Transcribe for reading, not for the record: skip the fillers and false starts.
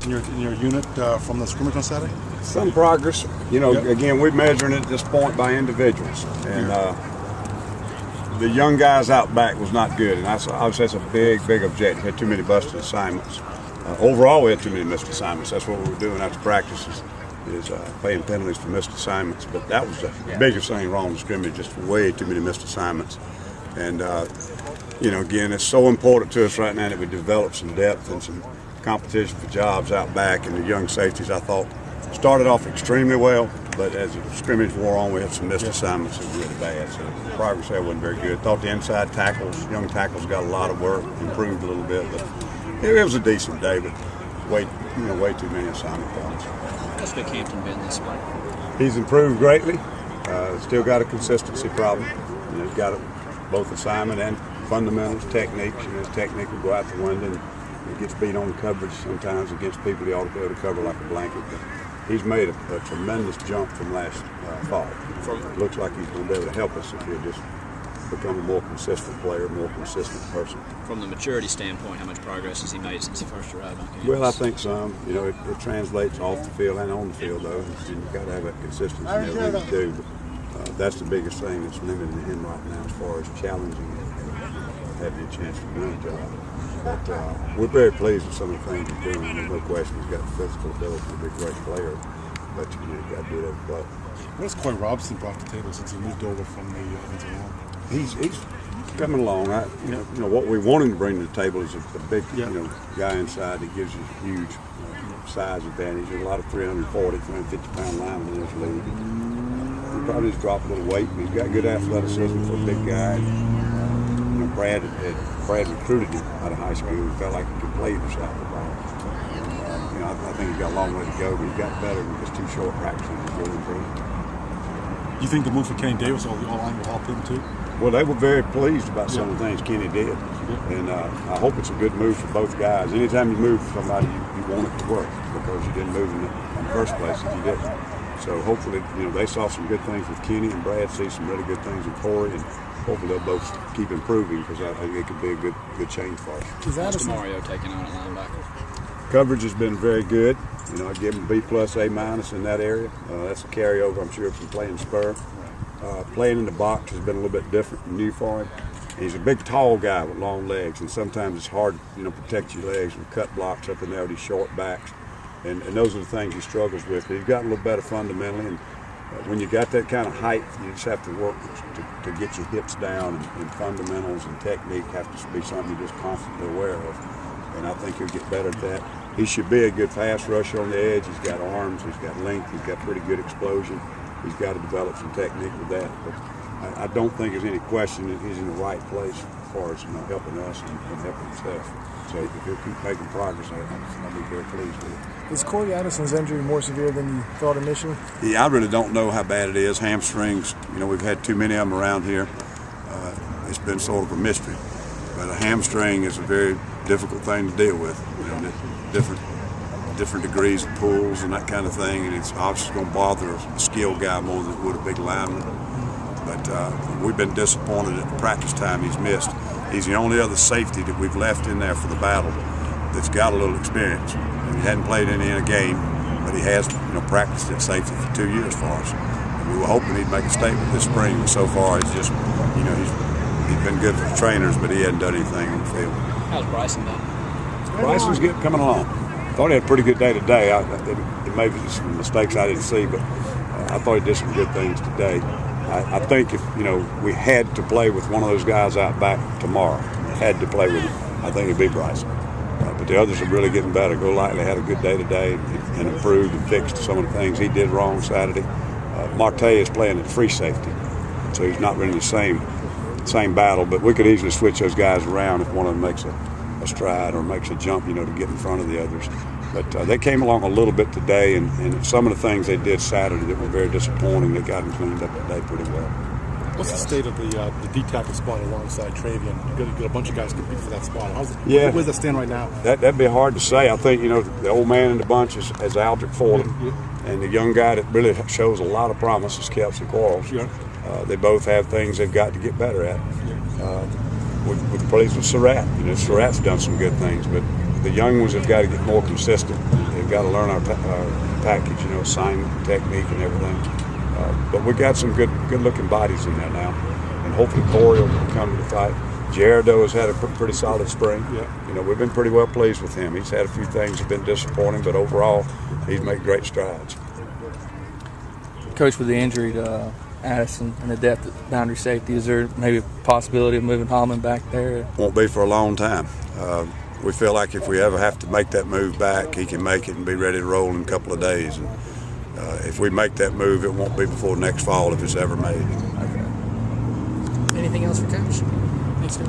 in your unit from the scrimmage on Saturday? Some progress. You know, again, we're measuring it at this point by individuals. And the young guys out back was not good. And obviously that's a big objective. We had too many busted assignments. Overall, we had too many missed assignments. That's what we were doing after practices, is paying penalties for missed assignments. But that was the biggest thing wrong with scrimmage, just way too many missed assignments. And, you know, again, it's so important to us right now that we develop some depth and some competition for jobs out back. And the young safeties, I thought, started off extremely well, but as the scrimmage wore on, we had some missed assignments that were really bad. So the progress there wasn't very good. Thought the inside tackles, young tackles, got a lot of work, improved a little bit, but it was a decent day, but way too many assignment problems. How's Vic Hampton been this spring? He's improved greatly. Still got a consistency problem. You know, he's got both assignment and fundamentals, techniques. You know, his technique will go out the window, and he gets beat on coverage sometimes against people he ought to be able to cover like a blanket. But he's made a tremendous jump from last fall. It looks like he's going to be able to help us if he'll just become a more consistent player, more consistent person. From the maturity standpoint, how much progress has he made since he first arrived on campus? Well, I think some. You know, it translates off the field and on the field, though. You've got to have that consistency in everything you do. But that's the biggest thing that's limiting him right now as far as challenging and having a chance to win a job. But we're very pleased with some of the things he's doing. There's no question he's got the physical ability to be a great player, but you know, you've got to do it every play. What has Corey Robinson brought to the table since he moved over from the offensive line? He's coming along. You know what we want him to bring to the table is a big guy inside that gives you huge size advantage. There's a lot of 340, 350-pound linemen in this league. He probably just dropped a little weight, but he's got good athleticism for a big guy. You know, Brad recruited him out of high school. He felt like he could play either side of the ball. You know, I think he's got a long way to go, but he's got better than just 2 short practices. He's really improved. You think the move for Kenny Davis all line will help him too? Well, they were very pleased about some of the things Kenny did, and I hope it's a good move for both guys. Anytime you move for somebody, you want it to work because you didn't move in the first place if you didn't. So hopefully, you know, they saw some good things with Kenny, and Brad sees some really good things with Corey, and hopefully they'll both keep improving because I think it could be a good change for us. How's Mario taking on a linebacker? Coverage has been very good. You know, I give him B+, A- in that area. That's a carryover, I'm sure, from playing spur. Playing in the box has been a little bit different and new for him. He's a big, tall guy with long legs, and sometimes it's hard, you know, protect your legs with cut blocks up in there with these short backs. And those are the things he struggles with. But he's gotten a little better fundamentally, and when you got that kind of height, you just have to work to get your hips down, and fundamentals and technique have to be something you're just constantly aware of. And I think he'll get better at that. He should be a good pass rusher on the edge. He's got arms, he's got length, he's got pretty good explosion. He's got to develop some technique with that. But I don't think there's any question that he's in the right place as far as, you know, helping us and helping himself. So if he'll keep making progress, I'll be very pleased with it. Is Corey Addison's injury more severe than you thought initially? Yeah, I really don't know how bad it is. Hamstrings, you know, we've had too many of them around here. It's been sort of a mystery. But a hamstring is a very difficult thing to deal with. You know, different degrees of pulls and that kind of thing, and it's obviously going to bother a skilled guy more than it would a big lineman. But we've been disappointed at the practice time he's missed. He's the only other safety that we've left in there for the battle that's got a little experience. And he hadn't played any in a game, but he has, you know, practiced at safety for 2 years for us. And we were hoping he'd make a statement this spring, but so far he's just, you know, he's been good for the trainers, but he hadn't done anything on the field. How's Bryson done? Bryson's coming along. Thought he had a pretty good day today. It may be some mistakes I didn't see, but I thought he did some good things today. I think if, you know, we had to play with one of those guys out back tomorrow, had to play with him, I think it'd be Bryson. But the others are really getting better. Golightly had a good day today and improved and fixed some of the things he did wrong Saturday. Marte is playing at free safety, so he's not really the same battle, but we could easily switch those guys around if one of them makes a stride or makes a jump, you know, to get in front of the others. But they came along a little bit today, and some of the things they did Saturday that were very disappointing, they got them cleaned up today pretty well. What's the state of the D-tackle spot alongside Travian? You got a bunch of guys competing for that spot. Where does that stand right now? That'd be hard to say. I think, you know, the old man in the bunch is Aldrich Fordham, and the young guy that really shows a lot of promise is Kelsey Quarles. Sure. They both have things they've got to get better at. We're pleased with Surratt. You know, Surratt's done some good things, but the young ones have got to get more consistent. we've got to learn our package, you know, assignment, technique, and everything. But we got some good-looking bodies in there now, and hopefully Corey will come to the fight. Jared, though, has had a pretty solid spring. Yeah. You know, we've been pretty well pleased with him. He's had a few things that have been disappointing, but overall, he's made great strides. Coach, with the injury to Addison and the depth at boundary safety, is there maybe a possibility of moving Holman back there? Won't be for a long time. We feel like if we ever have to make that move back, he can make it and be ready to roll in a couple of days. And if we make that move, it won't be before next fall if it's ever made. Anything else for Coach? Thanks, Coach.